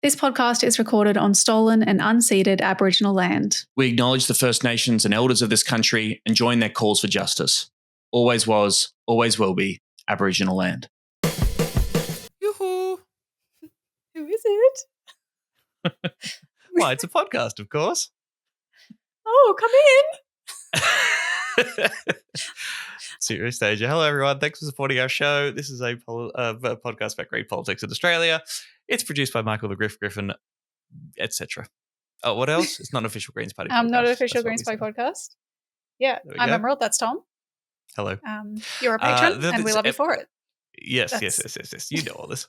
This podcast is recorded on stolen and unceded Aboriginal land. We acknowledge the First Nations and elders of this country and join their calls for justice. Always was, always will be Aboriginal land. Yoo-hoo. Who is it? Well, it's a podcast, of course. Oh, come in. Serious Stager. Hello, everyone. Thanks for supporting our show. This is a podcast about great politics in Australia. It's produced by Michael the Griffin, etc. Oh, what else? It's not an official Greens Party podcast. Not an official Greens Party podcast. Yeah, I'm Emerald. That's Tom. Hello. You're a patron, and we love you for it. Yes. You know all this.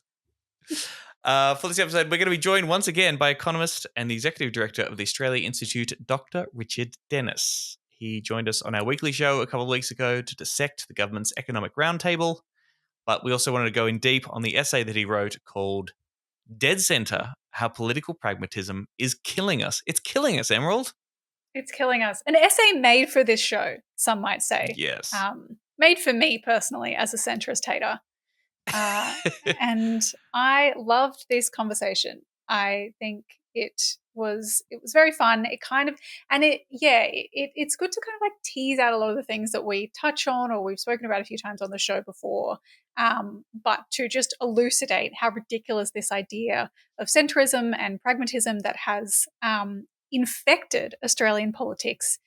For this episode, we're going to be joined once again by economist and the executive director of the Australia Institute, Dr. Richard Dennis. He joined us on our weekly show a couple of weeks ago to dissect the government's economic roundtable, but we also wanted to go in deep on the essay that he wrote called Dead Centre, How Political Pragmatism is Killing Us. It's killing us, Emerald. It's killing us. An essay made for this show, some might say. Yes. Made for me personally as a centrist hater. And I loved this conversation. I think it was very fun. It's good to kind of like tease out a lot of the things that we touch on or we've spoken about a few times on the show before, but to just elucidate how ridiculous this idea of centrism and pragmatism that has infected Australian politics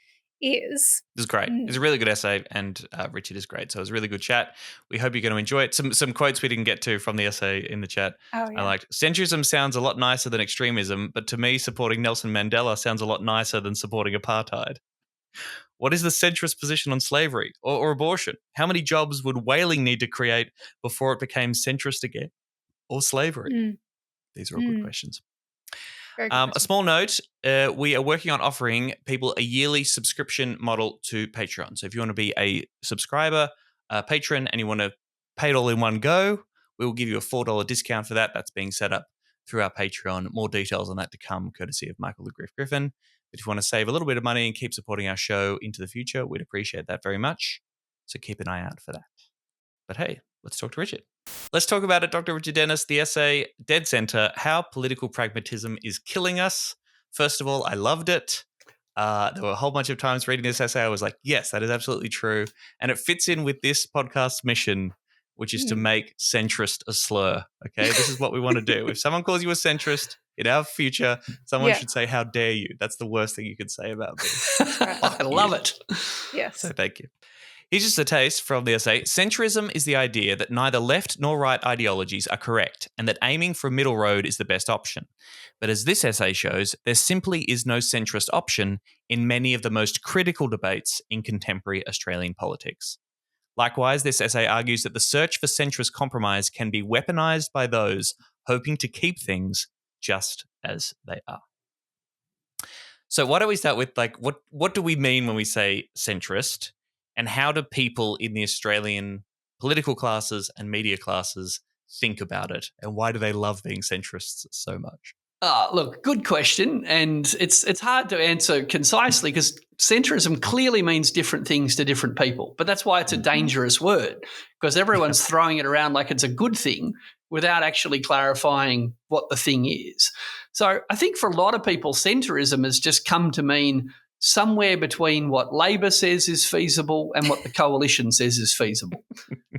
is. It was great. It's a really good essay, and Richard is great. So it was a really good chat. We hope you're going to enjoy it. Some quotes we didn't get to from the essay in the chat. Oh, yeah. I liked, centrism sounds a lot nicer than extremism, but to me, supporting Nelson Mandela sounds a lot nicer than supporting apartheid. What is the centrist position on slavery or abortion? How many jobs would whaling need to create before it became centrist again? Or slavery? These are all good questions. A small note, we are working on offering people a yearly subscription model to Patreon. So if you want to be a subscriber, a patron, and you want to pay it all in one go, we will give you a $4 discount for that. That's being set up through our Patreon. More details on that to come, courtesy of Michael the Griffin. But if you want to save a little bit of money and keep supporting our show into the future, we'd appreciate that very much. So keep an eye out for that. But hey, let's talk to Richard. Let's talk about it, Dr. Richard Dennis, the essay, Dead Centre, How Political Pragmatism is Killing Us. First of all, I loved it. There were a whole bunch of times reading this essay, I was like, yes, that is absolutely true. And it fits in with this podcast's mission, which is to make centrist a slur. Okay, this is what we want to do. If someone calls you a centrist in our future, someone should say, how dare you? That's the worst thing you could say about me. I love it. Yes. So thank you. Here's just a taste from the essay. Centrism is the idea that neither left nor right ideologies are correct and that aiming for a middle road is the best option. But as this essay shows, there simply is no centrist option in many of the most critical debates in contemporary Australian politics. Likewise, this essay argues that the search for centrist compromise can be weaponized by those hoping to keep things just as they are. So why don't we start with, like, what do we mean when we say centrist? And how do people in the Australian political classes and media classes think about it? And why do they love being centrists so much? Look, good question. And it's hard to answer concisely because centrism clearly means different things to different people. But that's why it's a dangerous word, because everyone's throwing it around like it's a good thing without actually clarifying what the thing is. So I think for a lot of people, centrism has just come to mean somewhere between what Labor says is feasible and what the coalition says is feasible.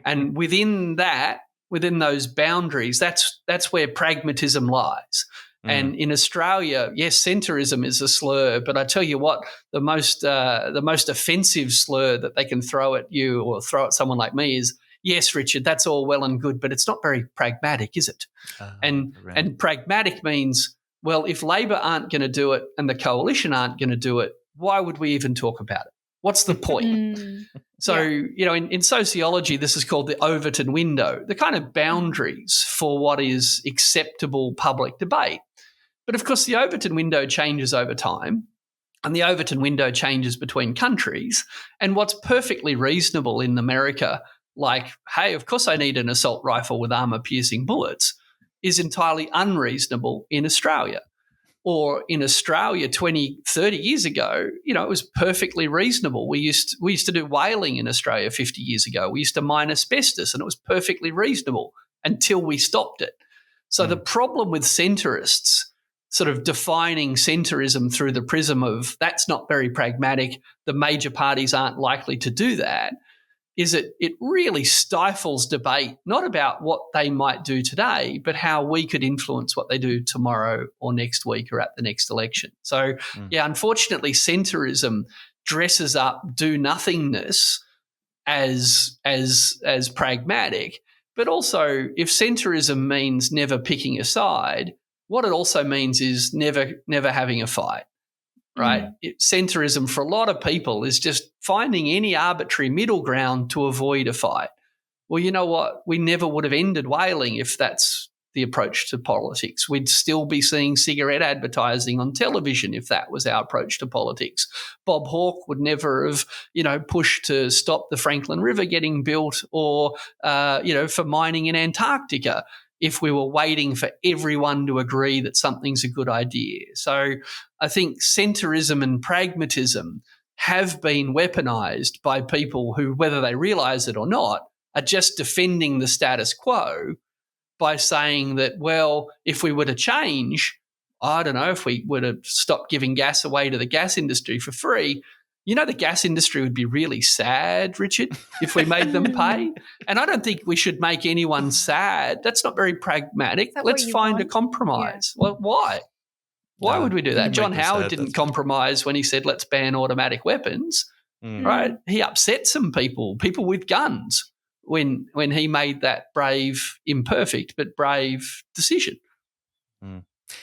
And within those boundaries, that's where pragmatism lies. And in Australia, yes, centrism is a slur, but I tell you what, the most offensive slur that they can throw at you or throw at someone like me is, yes, Richard, that's all well and good, but it's not very pragmatic, is it? And pragmatic means, well, if Labor aren't going to do it and the coalition aren't going to do it, why would we even talk about it? What's the point? So, in sociology, this is called the Overton window, the kind of boundaries for what is acceptable public debate. But, of course, the Overton window changes over time, and the Overton window changes between countries. And what's perfectly reasonable in America, like, hey, of course I need an assault rifle with armour-piercing bullets, is entirely unreasonable in Australia. Or in Australia 20, 30 years ago, it was perfectly reasonable. We used to do whaling in Australia 50 years ago. We used to mine asbestos and it was perfectly reasonable until we stopped it. So the problem with centrists sort of defining centrism through the prism of that's not very pragmatic, the major parties aren't likely to do that, is it really stifles debate, not about what they might do today, but how we could influence what they do tomorrow or next week or at the next election. So, unfortunately, centrism dresses up do-nothingness as pragmatic, but also if centrism means never picking a side, what it also means is never having a fight, right? Centrism for a lot of people is just finding any arbitrary middle ground to avoid a fight. Well, you know what? We never would have ended whaling if that's the approach to politics. We'd still be seeing cigarette advertising on television if that was our approach to politics. Bob Hawke would never have, pushed to stop the Franklin River getting built or, for mining in Antarctica if we were waiting for everyone to agree that something's a good idea. So I think centrism and pragmatism have been weaponized by people who, whether they realize it or not, are just defending the status quo by saying that, well, if we were to change, I don't know, if we were to stop giving gas away to the gas industry for free, the gas industry would be really sad, Richard, if we made them pay. And I don't think we should make anyone sad. That's not very pragmatic. Let's find a compromise. Yeah. Well, why? Why would we do that? John Howard didn't compromise when he said, let's ban automatic weapons, right? He upset some people with guns when he made that brave, imperfect, but brave decision.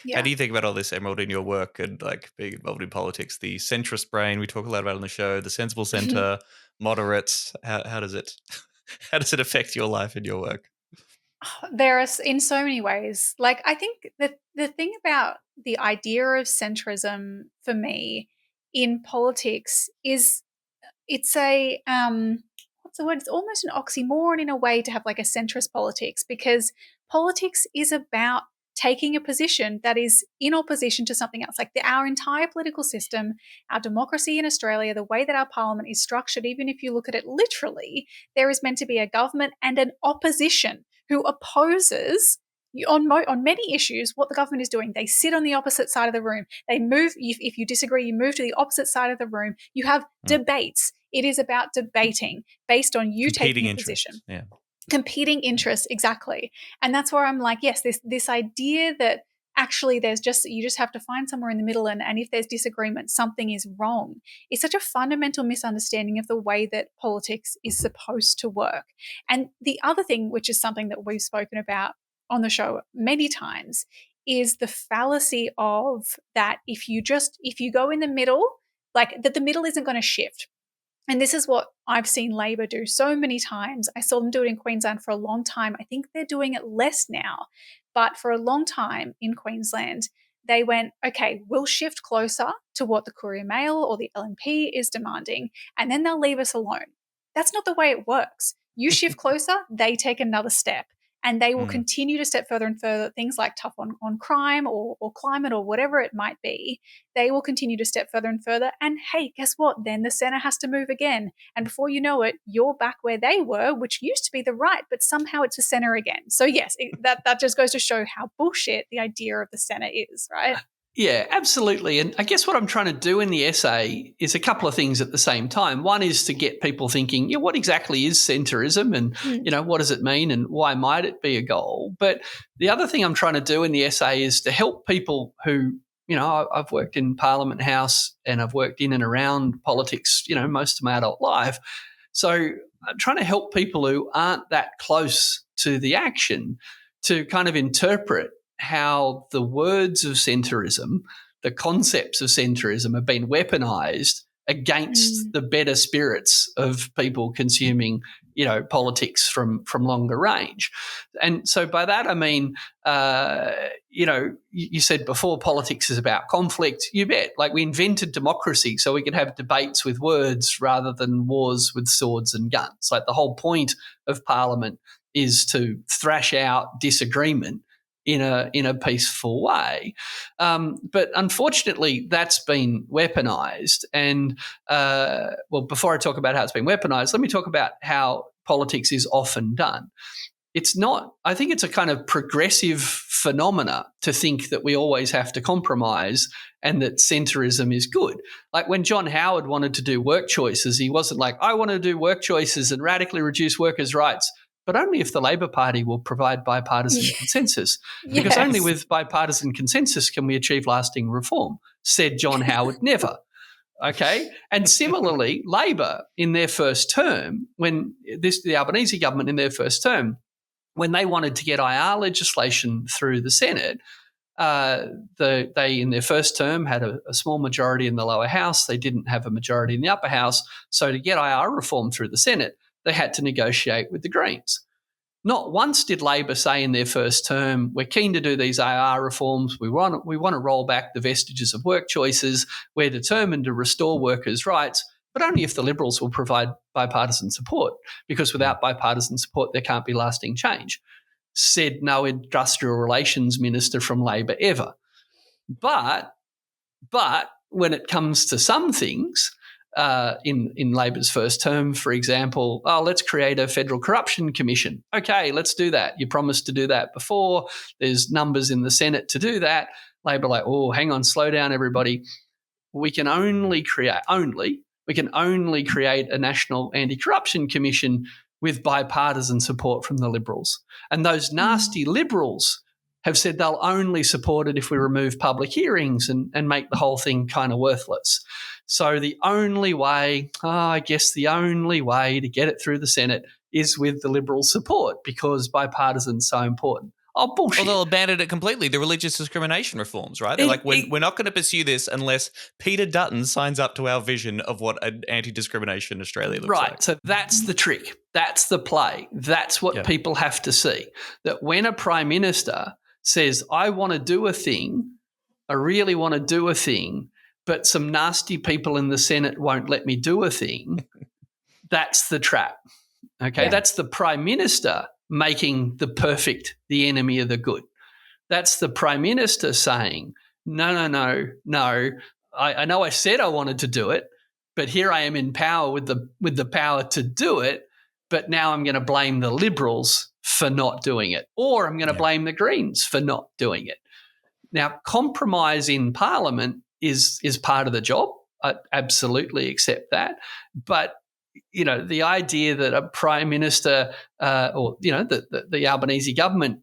Yeah. How do you think about all this, Emerald, in your work and being involved in politics? The centrist brain we talk a lot about on the show, the sensible centre, moderates. How does it affect your life and your work? There are in so many ways. I think that the thing about the idea of centrism for me in politics is it's a what's the word? It's almost an oxymoron in a way to have a centrist politics, because politics is about taking a position that is in opposition to something else. Our entire political system, our democracy in Australia, the way that our parliament is structured, even if you look at it literally, there is meant to be a government and an opposition who opposes on many issues what the government is doing. They sit on the opposite side of the room. They move, if you disagree, you move to the opposite side of the room. You have debates. It is about debating based on you taking a position. Yeah. Competing interests, exactly. And that's where I'm yes, this idea that actually you just have to find somewhere in the middle, and if there's disagreement, something is wrong, is such a fundamental misunderstanding of the way that politics is supposed to work. And the other thing, which is something that we've spoken about on the show many times, is the fallacy of that if you go in the middle, that the middle isn't going to shift. And this is what I've seen Labor do so many times. I saw them do it in Queensland for a long time. I think they're doing it less now. But for a long time in Queensland, they went, okay, we'll shift closer to what the Courier Mail or the LNP is demanding, and then they'll leave us alone. That's not the way it works. You shift closer, they take another step. And they will continue to step further and further, things like tough on crime or climate or whatever it might be. They will continue to step further and further. And hey, guess what? Then the centre has to move again. And before you know it, you're back where they were, which used to be the right, but somehow it's the centre again. So yes, that just goes to show how bullshit the idea of the centre is, right? Yeah, absolutely. And I guess what I'm trying to do in the essay is a couple of things at the same time. One is to get people thinking, what exactly is centrism, and, what does it mean and why might it be a goal? But the other thing I'm trying to do in the essay is to help people who, I've worked in Parliament House and I've worked in and around politics, most of my adult life. So I'm trying to help people who aren't that close to the action to kind of interpret how the words of centrism, the concepts of centrism have been weaponized against the better spirits of people consuming, politics from longer range. And so by that I mean, you said before politics is about conflict. You bet. We invented democracy so we could have debates with words rather than wars with swords and guns. The whole point of Parliament is to thrash out disagreement in a peaceful way. But unfortunately, that's been weaponized. And, before I talk about how it's been weaponized, let me talk about how politics is often done. it's not, I think it's a kind of progressive phenomena to think that we always have to compromise and that centrism is good. Like when John Howard wanted to do work choices, he wasn't like, I want to do work choices and radically reduce workers' rights, but only if the Labor Party will provide bipartisan consensus. Because only with bipartisan consensus can we achieve lasting reform, said John Howard never. Okay. And similarly, Labor in their first term, the Albanese government in their first term, when they wanted to get IR legislation through the Senate, they in their first term had a small majority in the lower house. They didn't have a majority in the upper house. So to get IR reform through the Senate, they had to negotiate with the Greens. Not once did Labor say in their first term, we're keen to do these IR reforms. We want to roll back the vestiges of work choices. We're determined to restore workers' rights, but only if the Liberals will provide bipartisan support, because without bipartisan support, there can't be lasting change, said no industrial relations minister from Labor ever. But when it comes to some things, in Labor's first term, for example, let's create a federal corruption commission. Okay, let's do that. You promised to do that before. There's numbers in the Senate to do that. Labor like, hang on, slow down, everybody. We can only create a national anti-corruption commission with bipartisan support from the Liberals. And those nasty Liberals have said they'll only support it if we remove public hearings and make the whole thing kind of worthless. So the only way to get it through the Senate is with the Liberal support, because bipartisan is so important. Oh, bullshit. Well, they'll abandon it completely. The religious discrimination reforms, right? They're like, we're not going to pursue this unless Peter Dutton signs up to our vision of what an anti-discrimination Australia looks like. Right. So that's the trick. That's the play. That's what people have to see. That when a Prime Minister says, I want to do a thing, I really want to do a thing, but some nasty people in the Senate won't let me do a thing, that's the trap. Okay, that's the Prime Minister making the perfect the enemy of the good. That's the Prime Minister saying, no. I know I said I wanted to do it, but here I am in power with the power to do it, but now I'm going to blame the Liberals for not doing it, or I'm going to blame the Greens for not doing it. Now, compromise in Parliament is part of the job. I absolutely accept that. But, the idea that a Prime Minister the Albanese government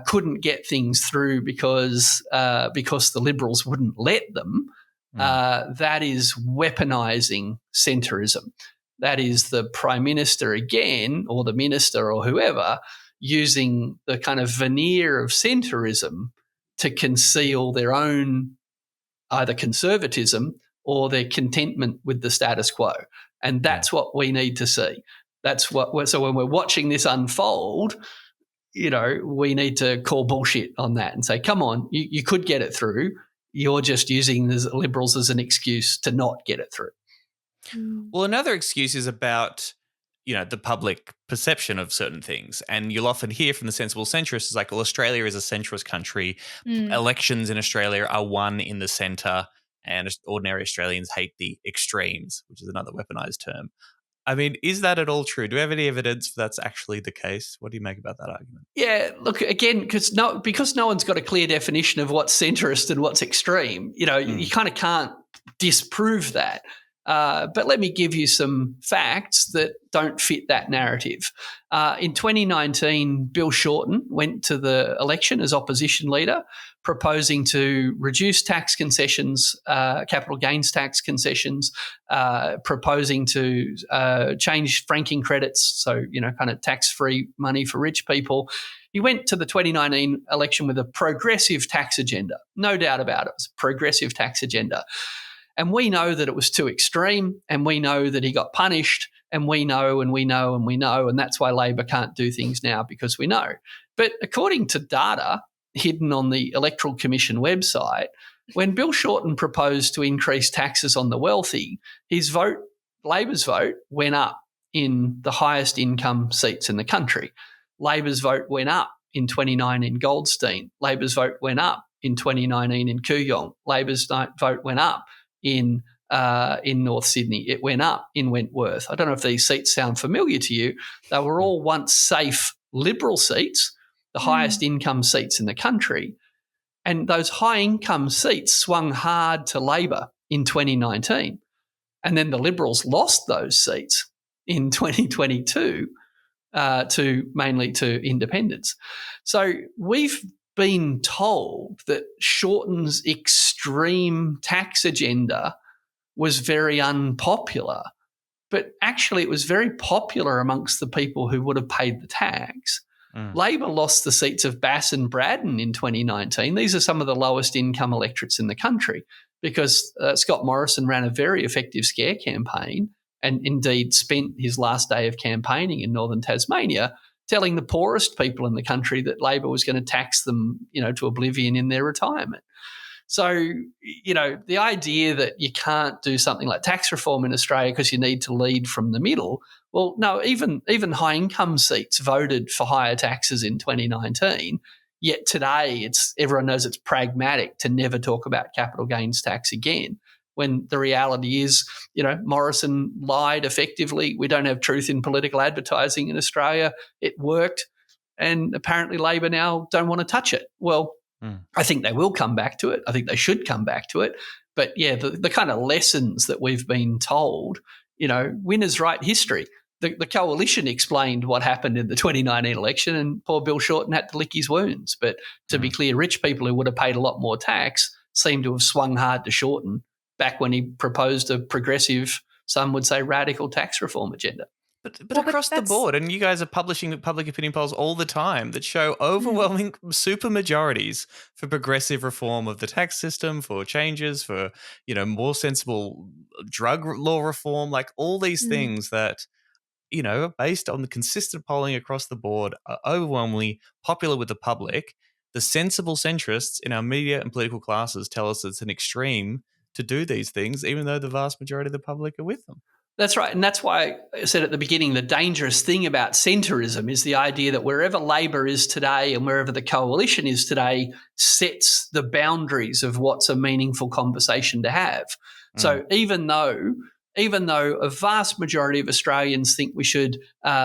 couldn't get things through because the Liberals wouldn't let them, that is weaponising centrism. That is the Prime Minister again, or the Minister or whoever, using the kind of veneer of centrism to conceal their own either conservatism or their contentment with the status quo. And that's what we need to see. So when we're watching this unfold, we need to call bullshit on that and say, come on, you could get it through. You're just using the Liberals as an excuse to not get it through. Well, another excuse is about, the public perception of certain things. And you'll often hear from the sensible centrists, like, well, Australia is a centrist country. Elections in Australia are won in the centre, and ordinary Australians hate the extremes, which is another weaponised term. I mean, is that at all true? Do we have any evidence that's actually the case? What do you make about that argument? Yeah, look, again, because no one's got a clear definition of what's centrist and what's extreme, you kind of can't disprove that. But let me give you some facts that don't fit that narrative. In 2019, Bill Shorten went to the election as opposition leader, proposing to reduce tax concessions, capital gains tax concessions, proposing to change franking credits, so, kind of tax-free money for rich people. He went to the 2019 election with a progressive tax agenda. No doubt about it. It was a progressive tax agenda. And we know that it was too extreme, and we know that he got punished, and we know, and that's why Labor can't do things now, because we know. But according to data hidden on the Electoral Commission website, when Bill Shorten proposed to increase taxes on the wealthy, Labor's vote, went up in the highest income seats in the country. Labor's vote went up in 2019 in Goldstein. Labor's vote went up in 2019 in Kooyong. Labor's vote went up in North Sydney. It went up in Wentworth. I don't know if these seats sound familiar to you. They were all once safe Liberal seats, the highest income seats in the country. And those high income seats swung hard to Labor in 2019. And then the Liberals lost those seats in 2022 mainly to independents. So we've been told that Shorten's extreme tax agenda was very unpopular, but actually it was very popular amongst the people who would have paid the tax. Labor lost the seats of Bass and Braddon in 2019. These are some of the lowest income electorates in the country because Scott Morrison ran a very effective scare campaign and indeed spent his last day of campaigning in northern Tasmania telling the poorest people in the country that Labor was going to tax them, to oblivion in their retirement. So, the idea that you can't do something like tax reform in Australia because you need to lead from the middle, well, no, even high-income seats voted for higher taxes in 2019, yet today everyone knows it's pragmatic to never talk about capital gains tax again, when the reality is, Morrison lied effectively. We don't have truth in political advertising in Australia. It worked, and apparently Labor now don't want to touch it. Well, I think they will come back to it. I think they should come back to it. But, yeah, the kind of lessons that we've been told, winners write history. The coalition explained what happened in the 2019 election and poor Bill Shorten had to lick his wounds. But to be clear, rich people who would have paid a lot more tax seem to have swung hard to Shorten back when he proposed a progressive, some would say radical tax reform agenda. But across the board, and you guys are publishing public opinion polls all the time that show overwhelming super majorities for progressive reform of the tax system, for changes, for, more sensible drug law reform, like all these things that, based on the consistent polling across the board, are overwhelmingly popular with the public. The sensible centrists in our media and political classes tell us it's an extreme to do these things, even though the vast majority of the public are with them. That's right. And that's why I said at the beginning, the dangerous thing about centrism is the idea that wherever Labor is today and wherever the coalition is today sets the boundaries of what's a meaningful conversation to have. So even though a vast majority of Australians think we should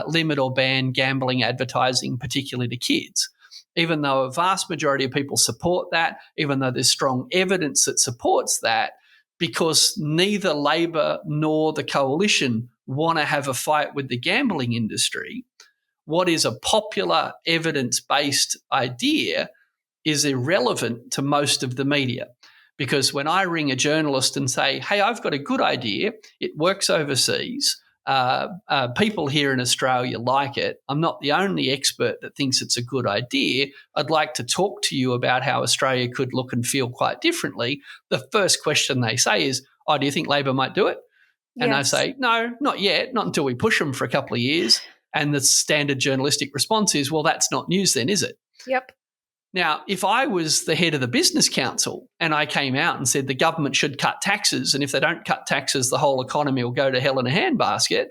limit or ban gambling advertising, particularly to kids, even though a vast majority of people support that, even though there's strong evidence that supports that, because neither Labor nor the coalition want to have a fight with the gambling industry, what is a popular evidence-based idea is irrelevant to most of the media. Because when I ring a journalist and say, hey, I've got a good idea, it works overseas, people here in Australia like it, I'm not the only expert that thinks it's a good idea, I'd like to talk to you about how Australia could look and feel quite differently, the first question they say is, oh, do you think Labor might do it? And I say, no, not yet, not until we push them for a couple of years. And the standard journalistic response is, well, that's not news then, is it? Yep. Now, if I was the head of the Business Council and I came out and said the government should cut taxes, and if they don't cut taxes, the whole economy will go to hell in a handbasket,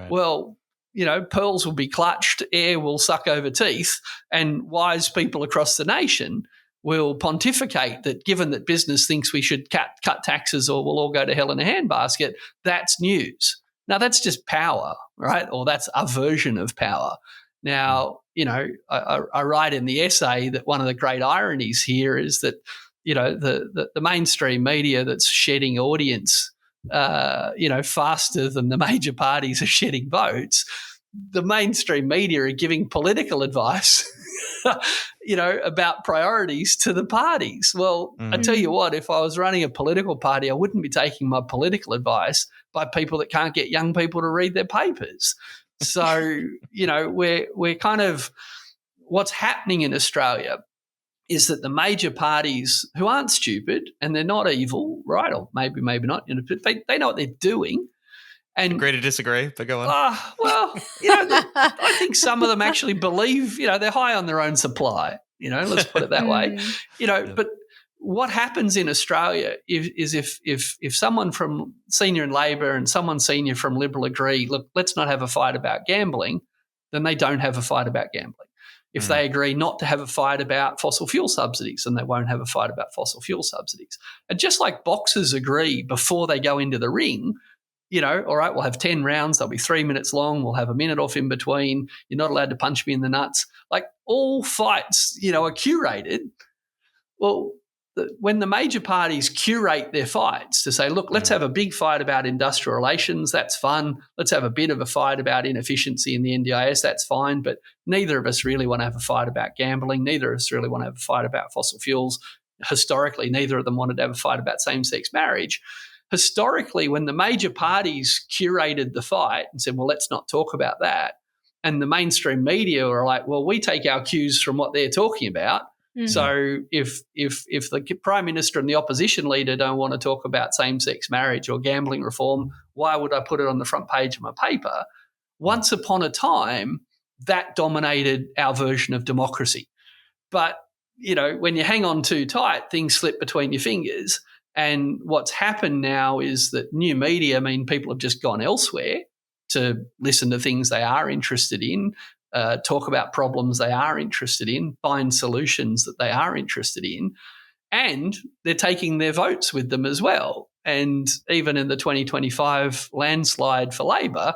well, pearls will be clutched, air will suck over teeth, and wise people across the nation will pontificate that given that business thinks we should cut taxes or we'll all go to hell in a handbasket, that's news. Now, that's just power, right? Or that's a version of power. Now, I write in the essay that one of the great ironies here is that, the mainstream media that's shedding audience, faster than the major parties are shedding votes, the mainstream media are giving political advice, about priorities to the parties. Well, I tell you what, if I was running a political party, I wouldn't be taking my political advice by people that can't get young people to read their papers. So, we're kind of what's happening in Australia is that the major parties who aren't stupid and they're not evil, right? Or maybe not, they know what they're doing. And agree to disagree, but go on. I think some of them actually believe, they're high on their own supply, let's put it that way. But what happens in Australia is if someone from senior in Labor and someone senior from Liberal agree, look, let's not have a fight about gambling, then they don't have a fight about gambling. If they agree not to have a fight about fossil fuel subsidies, then they won't have a fight about fossil fuel subsidies. And just like boxers agree before they go into the ring, all right, we'll have 10 rounds. They'll be 3 minutes long. We'll have a minute off in between. You're not allowed to punch me in the nuts. Like all fights, are curated. Well, when the major parties curate their fights to say, look, let's have a big fight about industrial relations, that's fun. Let's have a bit of a fight about inefficiency in the NDIS, that's fine. But neither of us really want to have a fight about gambling. Neither of us really want to have a fight about fossil fuels. Historically, neither of them wanted to have a fight about same-sex marriage. Historically, when the major parties curated the fight and said, well, let's not talk about that, and the mainstream media were like, well, we take our cues from what they're talking about. So if the Prime Minister and the opposition leader don't want to talk about same-sex marriage or gambling reform, why would I put it on the front page of my paper? Once upon a time, that dominated our version of democracy. But, when you hang on too tight, things slip between your fingers. And what's happened now is that new media, people have just gone elsewhere to listen to things they are interested in, talk about problems they are interested in, find solutions that they are interested in, and they're taking their votes with them as well. And even in the 2025 landslide for Labor,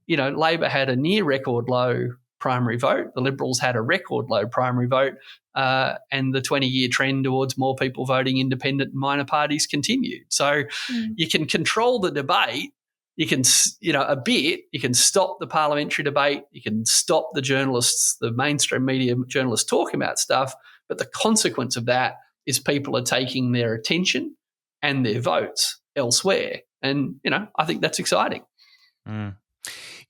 Labor had a near record low primary vote. The Liberals had a record low primary vote, and the 20-year trend towards more people voting independent and minor parties continued. So you can control the debate. You can, a bit, you can stop the parliamentary debate, you can stop the journalists, the mainstream media journalists talking about stuff, but the consequence of that is people are taking their attention and their votes elsewhere. And, I think that's exciting.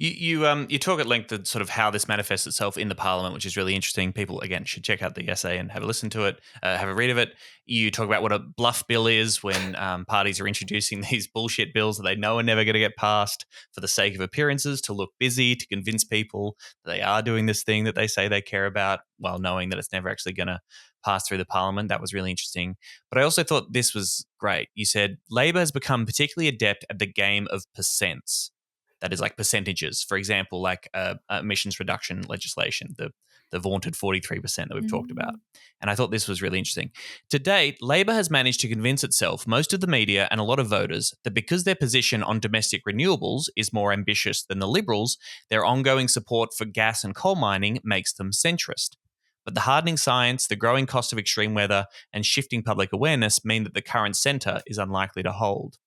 You talk at length of sort of how this manifests itself in the Parliament, which is really interesting. People, again, should check out the essay and have a listen to it, have a read of it. You talk about what a bluff bill is when parties are introducing these bullshit bills that they know are never going to get passed for the sake of appearances, to look busy, to convince people that they are doing this thing that they say they care about while knowing that it's never actually going to pass through the Parliament. That was really interesting. But I also thought this was great. You said Labor has become particularly adept at the game of percents. That is like percentages. For example, like emissions reduction legislation, the vaunted 43% that we've talked about. And I thought this was really interesting. To date, Labor has managed to convince itself, most of the media and a lot of voters, that because their position on domestic renewables is more ambitious than the Liberals, their ongoing support for gas and coal mining makes them centrist. But the hardening science, the growing cost of extreme weather, and shifting public awareness mean that the current centre is unlikely to hold.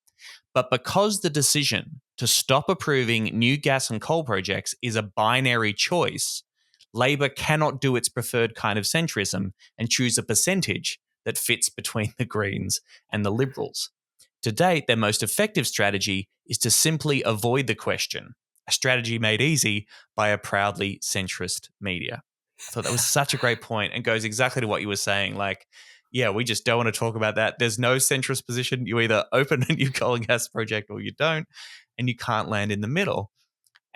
But because the decision to stop approving new gas and coal projects is a binary choice, Labor cannot do its preferred kind of centrism and choose a percentage that fits between the Greens and the Liberals. To date, their most effective strategy is to simply avoid the question, a strategy made easy by a proudly centrist media. I thought that was such a great point and goes exactly to what you were saying. Like, yeah, we just don't want to talk about that. There's no centrist position. You either open a new coal and gas project or you don't, and you can't land in the middle.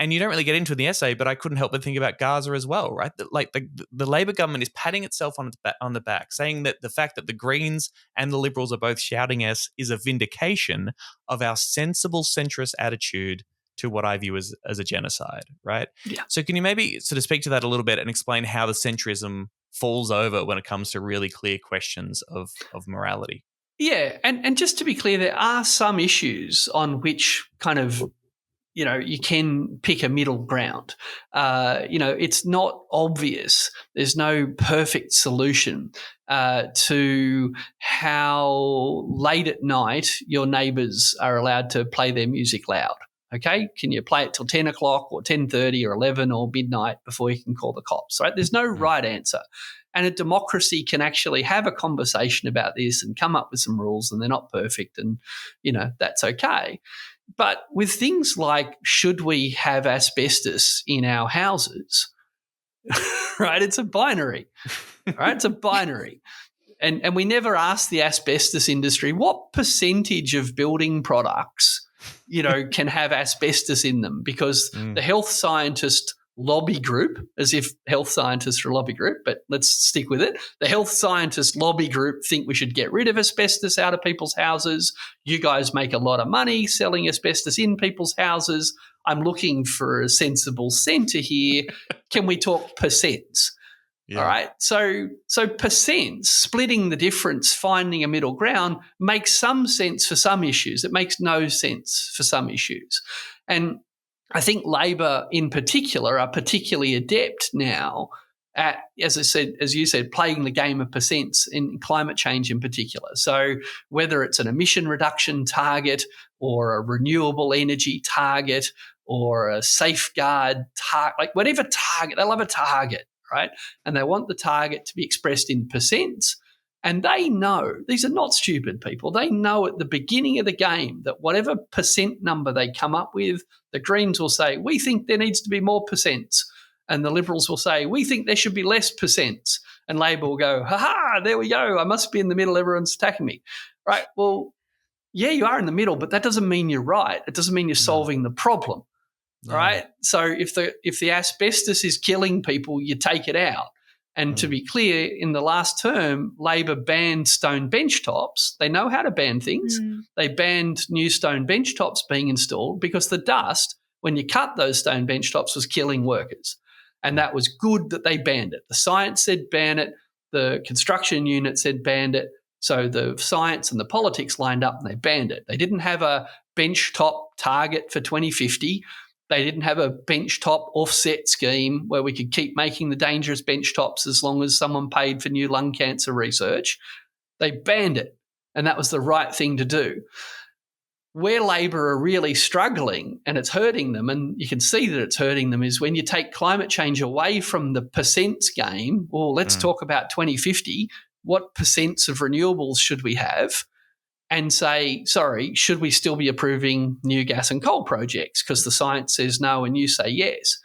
And you don't really get into the essay, but I couldn't help but think about Gaza as well, right? Like the Labor government is patting itself on the back, saying that the fact that the Greens and the Liberals are both shouting us is a vindication of our sensible centrist attitude to what I view as a genocide, right? Yeah. So can you maybe sort of speak to that a little bit and explain how the centrism falls over when it comes to really clear questions of morality? Yeah, and just to be clear, there are some issues on which kind of, you can pick a middle ground. It's not obvious. There's no perfect solution to how late at night your neighbours are allowed to play their music loud. Okay, can you play it till 10 o'clock or 10:30 or 11 or midnight before you can call the cops, right? There's no right answer. And a democracy can actually have a conversation about this and come up with some rules, and they're not perfect, and, that's okay. But with things like, should we have asbestos in our houses, right? It's a binary, right? It's a binary. And we never ask the asbestos industry, what percentage of building products can have asbestos in them, because the health scientist lobby group, as if health scientists are a lobby group, but let's stick with it. The health scientist lobby group think we should get rid of asbestos out of people's houses. You guys make a lot of money selling asbestos in people's houses. I'm looking for a sensible centre here. Can we talk percents? All right. So percents, splitting the difference, finding a middle ground makes some sense for some issues. It makes no sense for some issues. And I think Labor in particular are particularly adept now at, as you said, playing the game of percents in climate change in particular. So whether it's an emission reduction target or a renewable energy target or a safeguard target, like whatever target, they love a target, right? And they want the target to be expressed in percents. And they know, these are not stupid people, they know at the beginning of the game that whatever percent number they come up with, the Greens will say, we think there needs to be more percents. And the Liberals will say, we think there should be less percents. And Labor will go, ha-ha, there we go, I must be in the middle, everyone's attacking me. Right, well, yeah, you are in the middle, but that doesn't mean you're right. It doesn't mean you're solving the problem. No. Right? So if the asbestos is killing people, you take it out. And to be clear, in the last term, Labor banned stone bench tops. They know how to ban things. They banned new stone bench tops being installed because the dust, when you cut those stone bench tops, was killing workers. And that was good that they banned it. The science said ban it. The construction unit said banned it. So the science and the politics lined up and they banned it. They didn't have a bench top target for 2050. They didn't have a bench top offset scheme where we could keep making the dangerous bench tops as long as someone paid for new lung cancer research. They banned it, and that was the right thing to do. Where Labor are really struggling, and it's hurting them, and you can see that it's hurting them, is when you take climate change away from the percents game. Well, let's talk about 2050. What percents of renewables should we have? And say, sorry, should we still be approving new gas and coal projects because the science says no and you say yes?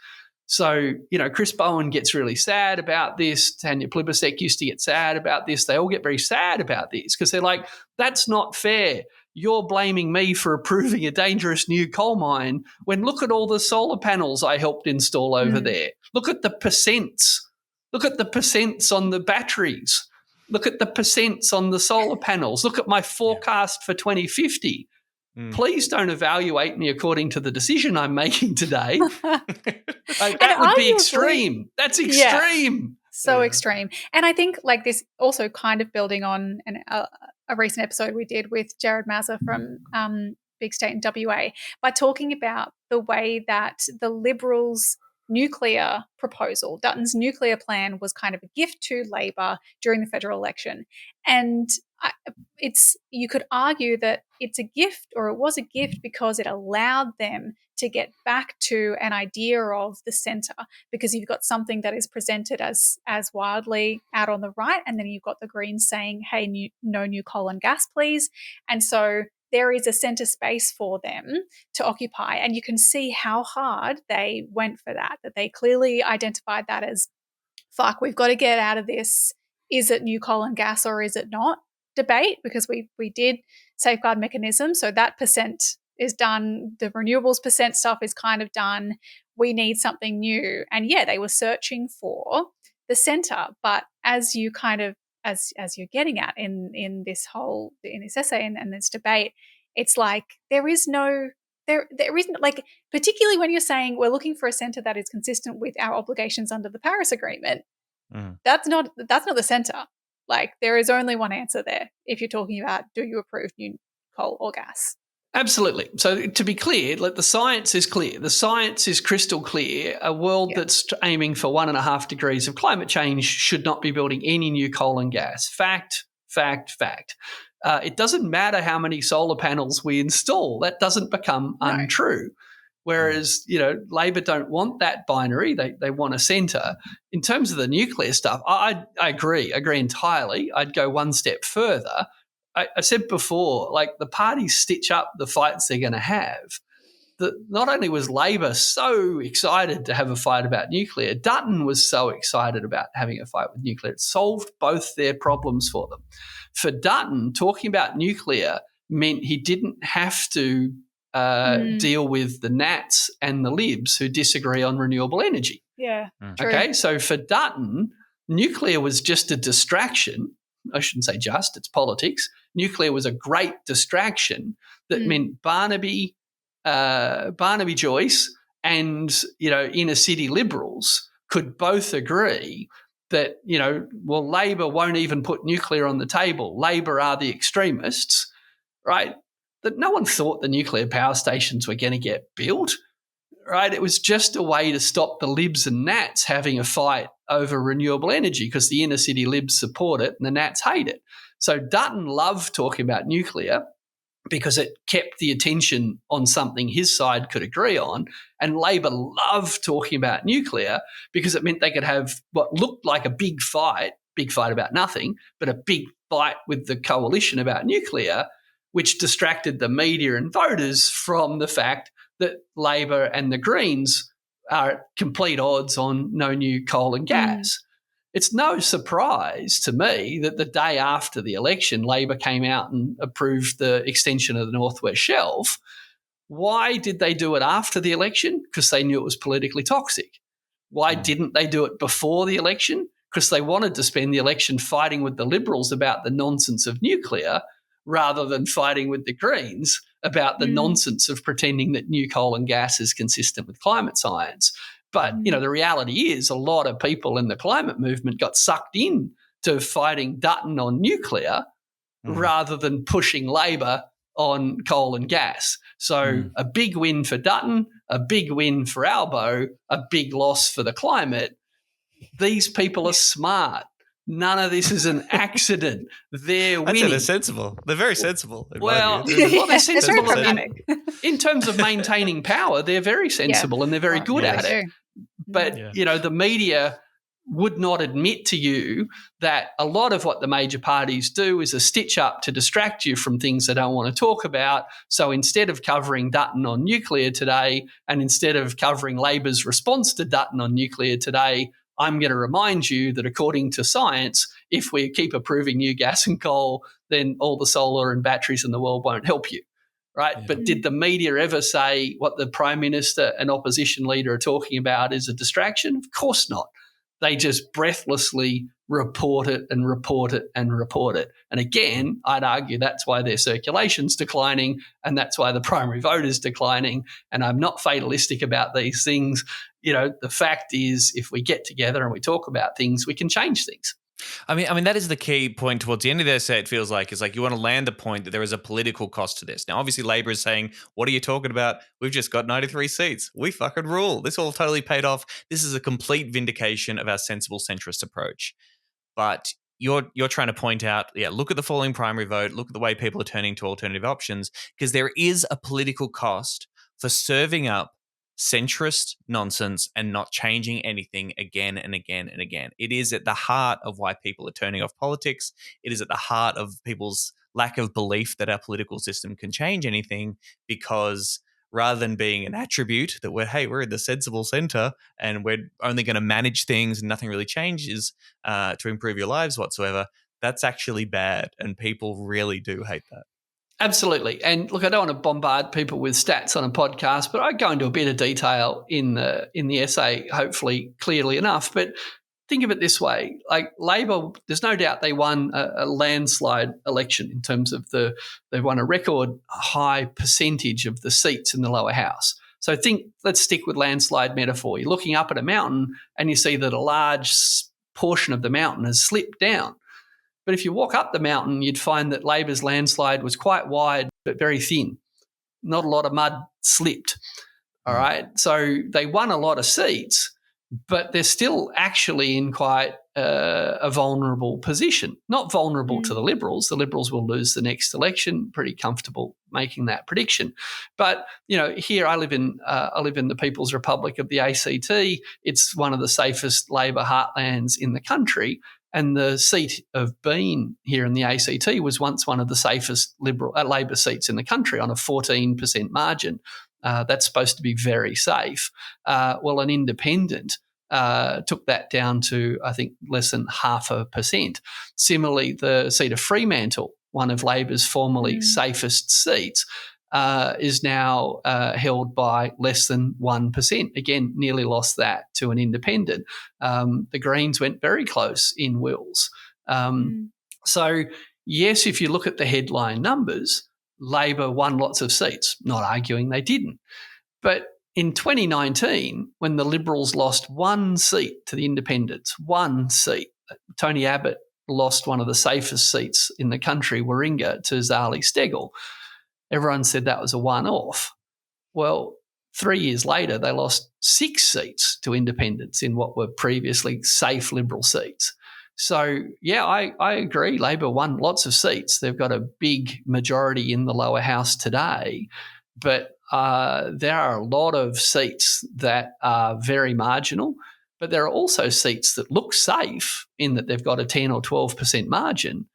So, Chris Bowen gets really sad about this. Tanya Plibersek used to get sad about this. They all get very sad about this because they're like, that's not fair. You're blaming me for approving a dangerous new coal mine when look at all the solar panels I helped install over there. Look at the percents. Look at the percents on the batteries. Look at the percents on the solar panels. Look at my forecast for 2050. Please don't evaluate me according to the decision I'm making today. That would be extreme. That's extreme. Yeah, so extreme. And I think this also kind of building on a recent episode we did with Jared Mazza from Big State in WA by talking about the way that the Liberals' nuclear proposal, Dutton's nuclear plan, was kind of a gift to Labor during the federal election. And you could argue that it's a gift, or it was a gift because it allowed them to get back to an idea of the centre, because you've got something that is presented as wildly out on the right, and then you've got the Greens saying, hey, no new coal and gas, please. And so there is a centre space for them to occupy. And you can see how hard they went for that they clearly identified that as, fuck, we've got to get out of this. Is it new coal and gas or is it not debate? Because we did safeguard mechanism. So that percent is done. The renewables percent stuff is kind of done. We need something new. And yeah, they were searching for the centre. But as you kind of, as you're getting at in this essay and this debate, it's like there isn't, like, particularly when you're saying we're looking for a centre that is consistent with our obligations under the Paris Agreement. That's not the centre. Like, there is only one answer there if you're talking about, do you approve new coal or gas? Absolutely. So to be clear, the science is clear. The science is crystal clear. A world that's aiming for 1.5 degrees of climate change should not be building any new coal and gas. Fact, fact, fact. It doesn't matter how many solar panels we install. That doesn't become untrue. Whereas, Labor don't want that binary. They want a centre. In terms of the nuclear stuff, I agree entirely. I'd go one step further. I said before, the parties stitch up the fights they're going to have. Not only was Labor so excited to have a fight about nuclear, Dutton was so excited about having a fight with nuclear. It solved both their problems for them. For Dutton, talking about nuclear meant he didn't have to deal with the Nats and the Libs who disagree on renewable energy. Yeah. True. Okay, so for Dutton, nuclear was just a distraction. I shouldn't say just, it's politics. Nuclear was a great distraction that meant Barnaby Joyce and, inner city Liberals could both agree that, well, Labor won't even put nuclear on the table. Labor are the extremists, right? That no one thought the nuclear power stations were going to get built, right? It was just a way to stop the Libs and Nats having a fight over renewable energy because the inner city Libs support it and the Nats hate it. So Dutton loved talking about nuclear because it kept the attention on something his side could agree on. And Labor loved talking about nuclear because it meant they could have what looked like a big fight about nothing, but a big fight with the coalition about nuclear, which distracted the media and voters from the fact that Labor and the Greens are at complete odds on no new coal and gas. It's no surprise to me that the day after the election, Labor came out and approved the extension of the Northwest Shelf. Why did they do it after the election? Because they knew it was politically toxic. Why didn't they do it before the election? Because they wanted to spend the election fighting with the Liberals about the nonsense of nuclear rather than fighting with the Greens about the nonsense of pretending that new coal and gas is consistent with climate science. But, the reality is a lot of people in the climate movement got sucked in to fighting Dutton on nuclear rather than pushing Labor on coal and gas. So a big win for Dutton, a big win for Albo, a big loss for the climate. These people are smart. None of this is an accident. They're winning. I'd say they're sensible. They're very sensible. Well, they're sensible in terms of maintaining power. They're very sensible and they're very good at it. But, the media would not admit to you that a lot of what the major parties do is a stitch up to distract you from things they don't want to talk about. So instead of covering Dutton on nuclear today and instead of covering Labor's response to Dutton on nuclear today, I'm going to remind you that according to science, if we keep approving new gas and coal, then all the solar and batteries in the world won't help you. Right. Yeah. But did the media ever say what the Prime Minister and opposition leader are talking about is a distraction? Of course not. They just breathlessly report it and report it and report it. And again, I'd argue that's why their circulation's declining and that's why the primary vote is declining. And I'm not fatalistic about these things. The fact is if we get together and we talk about things, we can change things. I mean, that is the key point towards the end of their set, it feels like. Is like you want to land the point that there is a political cost to this. Now, obviously, Labor is saying, what are you talking about? We've just got 93 seats. We fucking rule. This all totally paid off. This is a complete vindication of our sensible centrist approach. But you're trying to point out, look at the falling primary vote, look at the way people are turning to alternative options, because there is a political cost for serving up centrist nonsense and not changing anything again and again and again. It is at the heart of why people are turning off politics. It is at the heart of people's lack of belief that our political system can change anything, because rather than being an attribute that we're in the sensible center and we're only going to manage things and nothing really changes to improve your lives whatsoever, that's actually bad. And people really do hate that. Absolutely. And look, I don't want to bombard people with stats on a podcast, but I go into a bit of detail in the essay, hopefully clearly enough. But think of it this way, like Labor, there's no doubt they won a landslide election in terms of they won a record high percentage of the seats in the lower house. So let's stick with landslide metaphor. You're looking up at a mountain and you see that a large portion of the mountain has slipped down. But if you walk up the mountain, you'd find that Labor's landslide was quite wide but very thin. Not a lot of mud slipped. All right. So they won a lot of seats, but they're still actually in quite a vulnerable position. Not vulnerable to the Liberals. The Liberals will lose the next election. Pretty comfortable making that prediction. But here I live in the People's Republic of the ACT. It's one of the safest Labor heartlands in the country. And the seat of Bean here in the ACT was once one of the safest Labor seats in the country on a 14% margin. That's supposed to be very safe. Well, an independent took that down to, I think, less than 0.5%. Similarly, the seat of Fremantle, one of Labor's formerly safest seats, is now held by less than 1%. Again, nearly lost that to an independent. The Greens went very close in Wills. So, yes, if you look at the headline numbers, Labor won lots of seats. Not arguing they didn't. But in 2019, when the Liberals lost one seat to the Independents, one seat, Tony Abbott lost one of the safest seats in the country, Warringah, to Zali Steggall. Everyone said that was a one-off. Well, 3 years later, they lost 6 seats to independents in what were previously safe Liberal seats. So, yeah, I agree. Labor won lots of seats. They've got a big majority in the lower house today. But there are a lot of seats that are very marginal. But there are also seats that look safe in that they've got a 10 or 12% margin.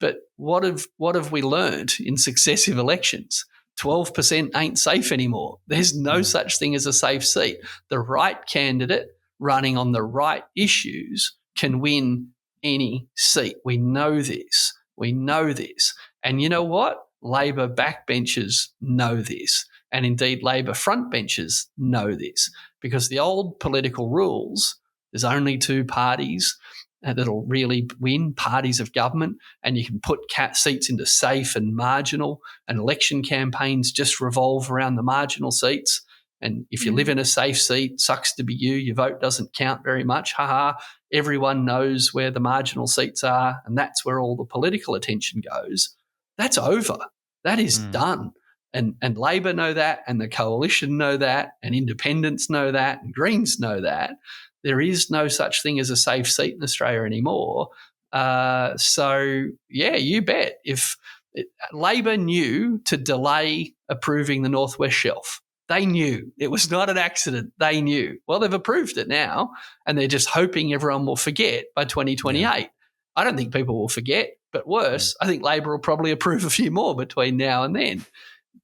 But what have we learned in successive elections? 12% ain't safe anymore. There's no such thing as a safe seat. The right candidate running on the right issues can win any seat. We know this. We know this. And you know what? Labor backbenchers know this. And indeed, Labor frontbenchers know this, because the old political rules, there's only 2 parties that'll really win, parties of government, and you can put seats into safe and marginal, and election campaigns just revolve around the marginal seats. And if you live in a safe seat, sucks to be you, your vote doesn't count very much. Everyone knows where the marginal seats are, and that's where all the political attention goes. That's over. That is done. And Labor know that, and the Coalition know that, and Independents know that, and Greens know that. There is no such thing as a safe seat in Australia anymore. So, yeah, you bet. If Labor knew to delay approving the North West Shelf, they knew. It was not an accident. They knew. Well, they've approved it now, and they're just hoping everyone will forget by 2028. Yeah. I don't think people will forget, but worse, I think Labor will probably approve a few more between now and then.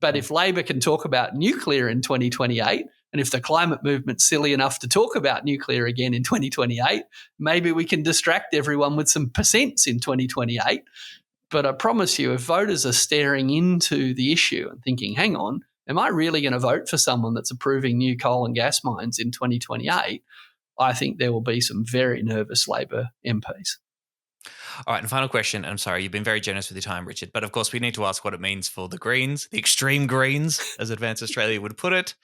But if Labor can talk about nuclear in 2028, and if the climate movement's silly enough to talk about nuclear again in 2028, maybe we can distract everyone with some percents in 2028. But I promise you, if voters are staring into the issue and thinking, hang on, am I really going to vote for someone that's approving new coal and gas mines in 2028? I think there will be some very nervous Labor MPs. All right, and final question. I'm sorry, you've been very generous with your time, Richard. But of course, we need to ask what it means for the Greens, the extreme Greens, as Advance Australia would put it.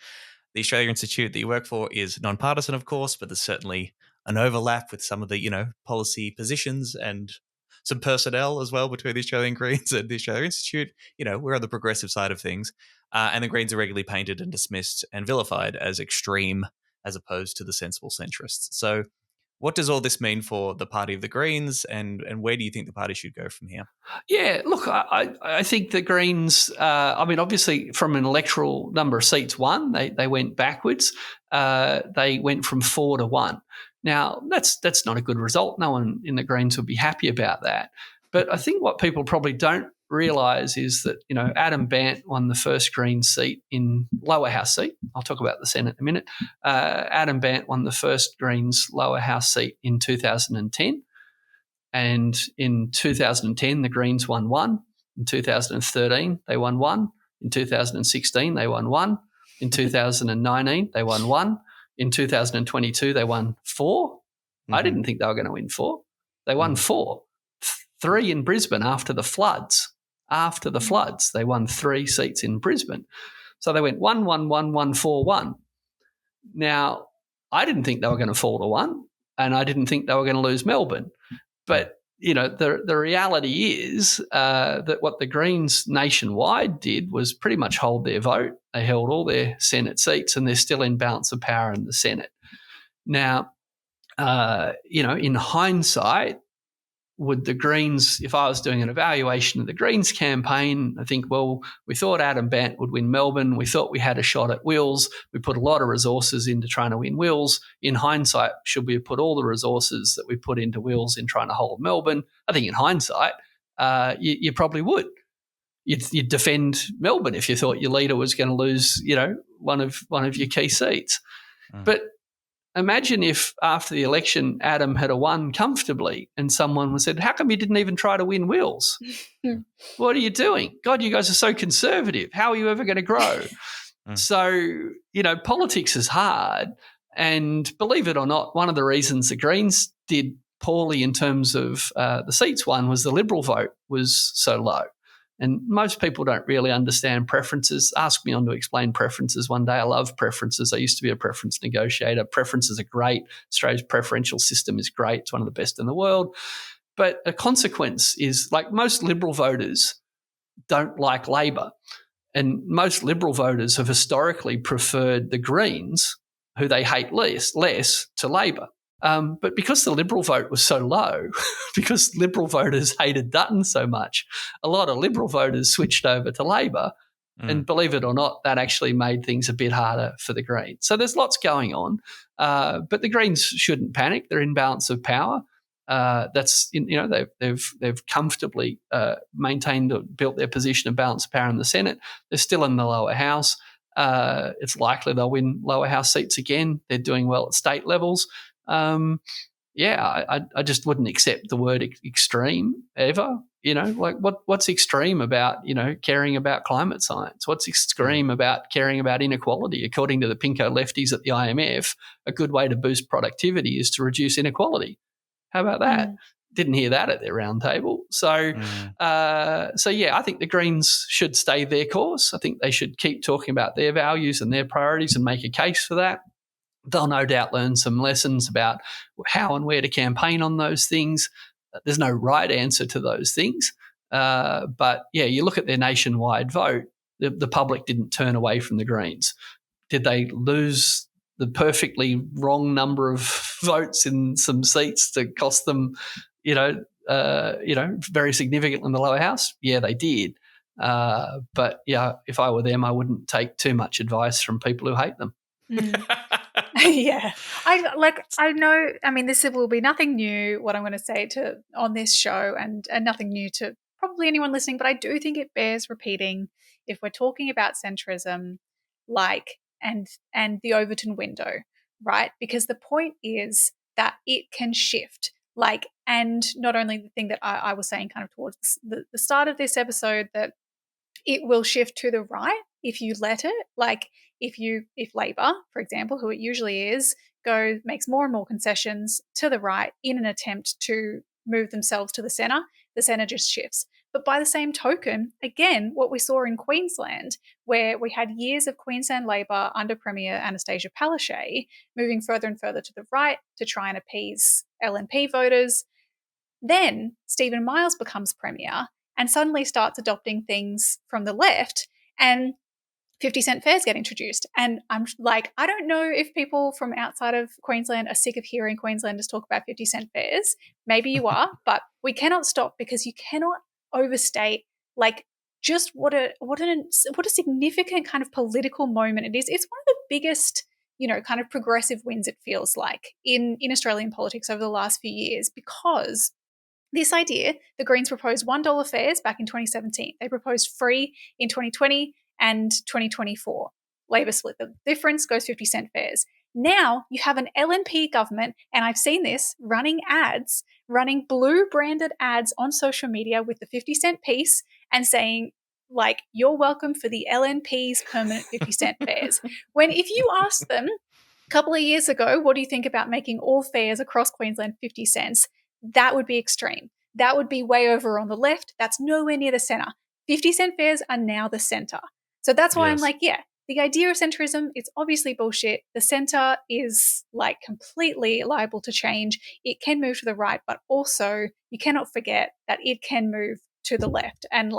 The Australia Institute that you work for is nonpartisan, of course, but there's certainly an overlap with some of the, policy positions and some personnel as well between the Australian Greens and the Australia Institute. We're on the progressive side of things. And the Greens are regularly painted and dismissed and vilified as extreme as opposed to the sensible centrists. So what does all this mean for the party of the Greens, and where do you think the party should go from here? Yeah, look, I think the Greens, obviously from an electoral number of seats won, they went backwards. They went from 4 to 1. Now, that's not a good result. No one in the Greens would be happy about that. But I think what people probably don't realise is that, Adam Bandt won the first Greens seat in lower house seat. I'll talk about the Senate in a minute. Adam Bandt won the first Greens lower house seat in 2010. And in 2010, the Greens won 1. In 2013, they won 1. In 2016, they won 1. In 2019, they won 1. In 2022, they won 4. Mm-hmm. I didn't think they were going to win 4. They won 4. 3 in Brisbane after the floods. After the floods, they won 3 seats in Brisbane. So they went 1, 1, 1, 1, 4, 1. Now, I didn't think they were going to fall to 1, and I didn't think they were going to lose Melbourne. But, the reality is that what the Greens nationwide did was pretty much hold their vote. They held all their Senate seats, and they're still in balance of power in the Senate. Now, in hindsight, would the Greens, if I was doing an evaluation of the Greens campaign, I think, well, we thought Adam Bandt would win Melbourne. We thought we had a shot at Wills. We put a lot of resources into trying to win Wills. In hindsight, should we have put all the resources that we put into Wills in trying to hold Melbourne? I think in hindsight, you probably would. You'd defend Melbourne if you thought your leader was going to lose, one of your key seats. But imagine if after the election Adam had won comfortably and someone said, how come you didn't even try to win Wills? What are you doing? God, you guys are so conservative. How are you ever going to grow? So, politics is hard. And believe it or not, one of the reasons the Greens did poorly in terms of the seats won was the Liberal vote was so low. And most people don't really understand preferences. Ask me on to explain preferences one day. I love preferences. I used to be a preference negotiator. Preferences are great. Australia's preferential system is great. It's one of the best in the world. But a consequence is, like, most Liberal voters don't like Labor. And most Liberal voters have historically preferred the Greens, who they hate less to Labor. But because the Liberal vote was so low, because Liberal voters hated Dutton so much, a lot of Liberal voters switched over to Labor. And believe it or not, that actually made things a bit harder for the Greens. So there's lots going on. But the Greens shouldn't panic. They're in balance of power. They've comfortably maintained or built their position of balance of power in the Senate. They're still in the lower house. It's likely they'll win lower house seats again. They're doing well at state levels. I just wouldn't accept the word extreme ever. What's extreme about, caring about climate science? What's extreme about caring about inequality? According to the pinko lefties at the IMF, a good way to boost productivity is to reduce inequality. How about that? Didn't hear that at their roundtable. So, I think the Greens should stay their course. I think they should keep talking about their values and their priorities and make a case for that. They'll no doubt learn some lessons about how and where to campaign on those things. There's no right answer to those things. You look at their nationwide vote, the public didn't turn away from the Greens. Did they lose the perfectly wrong number of votes in some seats to cost them, very significant in the lower house? Yeah, they did. If I were them, I wouldn't take too much advice from people who hate them. Yeah. I know, I mean, this will be nothing new, what I'm going to say on this show, and nothing new to probably anyone listening, but I do think it bears repeating if we're talking about centrism, and the Overton window, right? Because the point is that it can shift. And not only the thing that I was saying kind of towards the start of this episode, that it will shift to the right if you let it. If Labor, for example, who it usually is, makes more and more concessions to the right in an attempt to move themselves to the centre just shifts. But by the same token, again, what we saw in Queensland, where we had years of Queensland Labor under Premier Anastasia Palaszczuk moving further and further to the right to try and appease LNP voters, then Stephen Miles becomes Premier and suddenly starts adopting things from the left, and 50-cent fares get introduced. And I'm like, I don't know if people from outside of Queensland are sick of hearing Queenslanders talk about 50-cent fares. Maybe you are, but we cannot stop, because you cannot overstate just what a significant kind of political moment it is. It's one of the biggest, kind of progressive wins, it feels like, in Australian politics over the last few years, because this idea, the Greens proposed $1 fares back in 2017. They proposed free in 2020 and 2024. Labor split the difference, goes 50-cent fares. Now you have an LNP government, and I've seen this, running blue-branded ads on social media with the 50-cent piece and saying, you're welcome for the LNP's permanent 50-cent fares. When if you ask them a couple of years ago, what do you think about making all fares across Queensland 50 cents? That would be extreme. That would be way over on the left. That's nowhere near the centre. 50-cent fares are now the centre. So that's why I'm the idea of centrism, it's obviously bullshit. The centre is completely liable to change. It can move to the right, but also you cannot forget that it can move to the left. And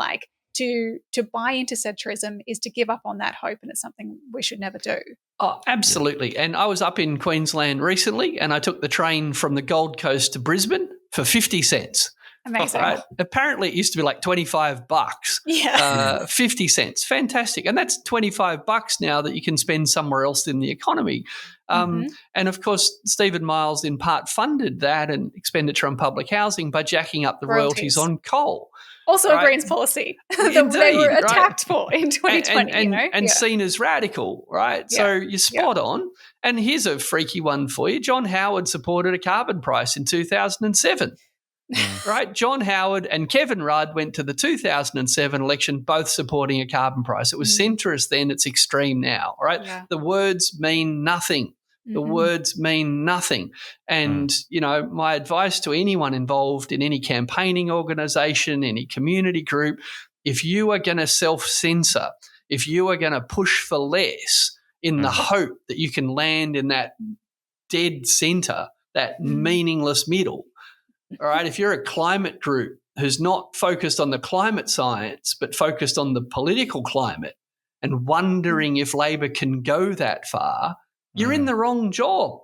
to buy into centrism is to give up on that hope, and it's something we should never do. Oh, absolutely. And I was up in Queensland recently, and I took the train from the Gold Coast to Brisbane for 50 cents. Amazing. Right? Apparently it used to be $25. Yeah. 50 cents. Fantastic. And that's $25 now that you can spend somewhere else in the economy. And of course, Stephen Miles in part funded that and expenditure on public housing by jacking up the royalties on coal. Also a Greens policy that they were attacked for in 2020. And seen as radical, right? Yeah. So you're spot on. And here's a freaky one for you. John Howard supported a carbon price in 2007. Right? John Howard and Kevin Rudd went to the 2007 election both supporting a carbon price. It was centrist then, it's extreme now, right? Yeah. The words mean nothing. The words mean nothing. And, my advice to anyone involved in any campaigning organisation, any community group, if you are going to self-censor, if you are going to push for less in the hope that you can land in that dead center, that meaningless middle, all right, if you're a climate group who's not focused on the climate science but focused on the political climate and wondering if Labor can go that far, you're in the wrong job,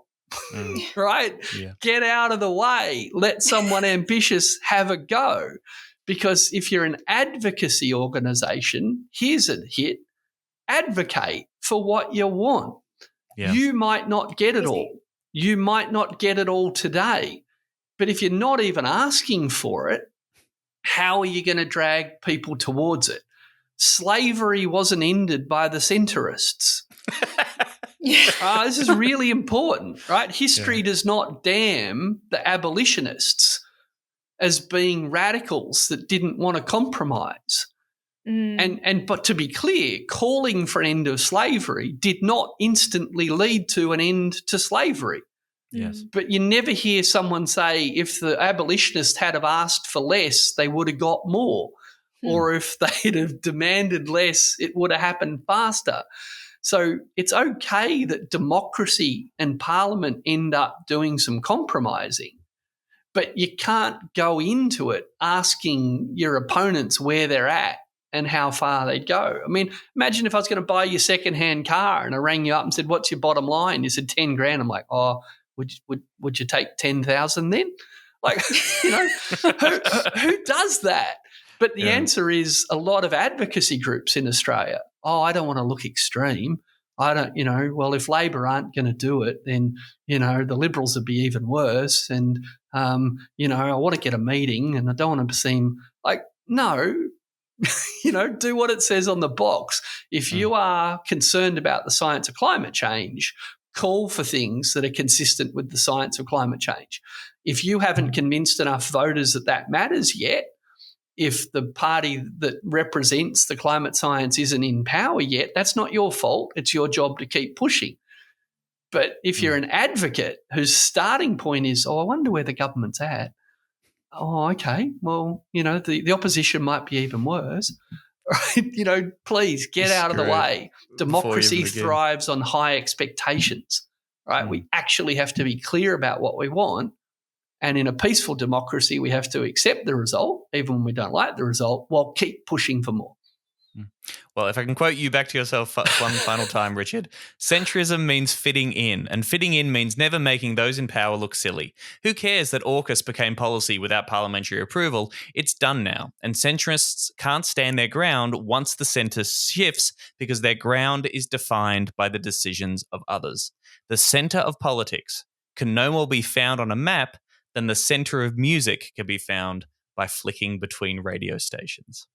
right? Yeah. Get out of the way. Let someone ambitious have a go. Because if you're an advocacy organisation, here's a hit, advocate for what you want. Yeah. You might not get it all. You might not get it all today. But if you're not even asking for it, how are you going to drag people towards it? Slavery wasn't ended by the centrists. This is really important, right? History does not damn the abolitionists as being radicals that didn't want to compromise. But to be clear, calling for an end of slavery did not instantly lead to an end to slavery. Yes. But you never hear someone say if the abolitionists had have asked for less, they would have got more. Or if they'd have demanded less, it would have happened faster. So it's okay that democracy and parliament end up doing some compromising, but you can't go into it asking your opponents where they're at and how far they'd go. I mean, imagine if I was going to buy you a second-hand car and I rang you up and said, what's your bottom line? You said 10 grand. I'm like, oh, would you take 10,000 then? Like, you know, who does that? But the answer is a lot of advocacy groups in Australia. Oh, I don't want to look extreme. I don't, you know, well, if Labor aren't going to do it, then, you know, the Liberals would be even worse. And, you know, I want to get a meeting and I don't want to seem like, no, you know, do what it says on the box. If you are concerned about the science of climate change, call for things that are consistent with the science of climate change. If you haven't convinced enough voters that that matters yet, if the party that represents the climate science isn't in power yet, that's not your fault. It's your job to keep pushing. But if you're an advocate whose starting point is, oh, I wonder where the government's at. Oh, okay. Well, you know, the opposition might be even worse. Right? You know, please get out of the way. Democracy thrives on high expectations, right? We actually have to be clear about what we want. And in a peaceful democracy, we have to accept the result, even when we don't like the result, while keep pushing for more. Well, if I can quote you back to yourself one final time, Richard, centrism means fitting in, and fitting in means never making those in power look silly. Who cares that AUKUS became policy without parliamentary approval? It's done now, and centrists can't stand their ground once the centre shifts because their ground is defined by the decisions of others. The centre of politics can no more be found on a map than the centre of music can be found by flicking between radio stations.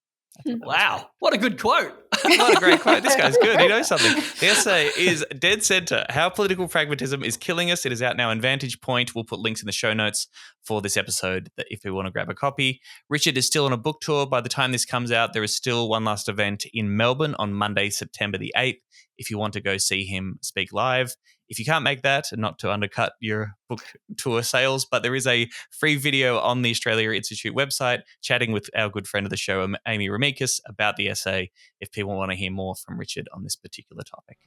Wow, what a good quote. What a great quote. This guy's good. He knows something. The essay is Dead Centre, How Political Pragmatism is Killing Us. It is out now in Vantage Point. We'll put links in the show notes for this episode if you want to grab a copy. Richard is still on a book tour. By the time this comes out, there is still one last event in Melbourne on Monday, September the 8th, if you want to go see him speak live. If you can't make that, and not to undercut your book tour sales, but there is a free video on the Australia Institute website chatting with our good friend of the show, Amy Ramikis, about the essay if people want to hear more from Richard on this particular topic.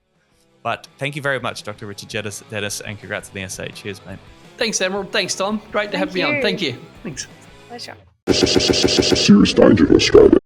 But thank you very much, Dr. Richard Dennis, and congrats on the essay. Cheers, mate. Thanks, Emerald. Thanks, Tom. Great to have me on. Thank you. Thanks. Pleasure. Serious danger to Australia.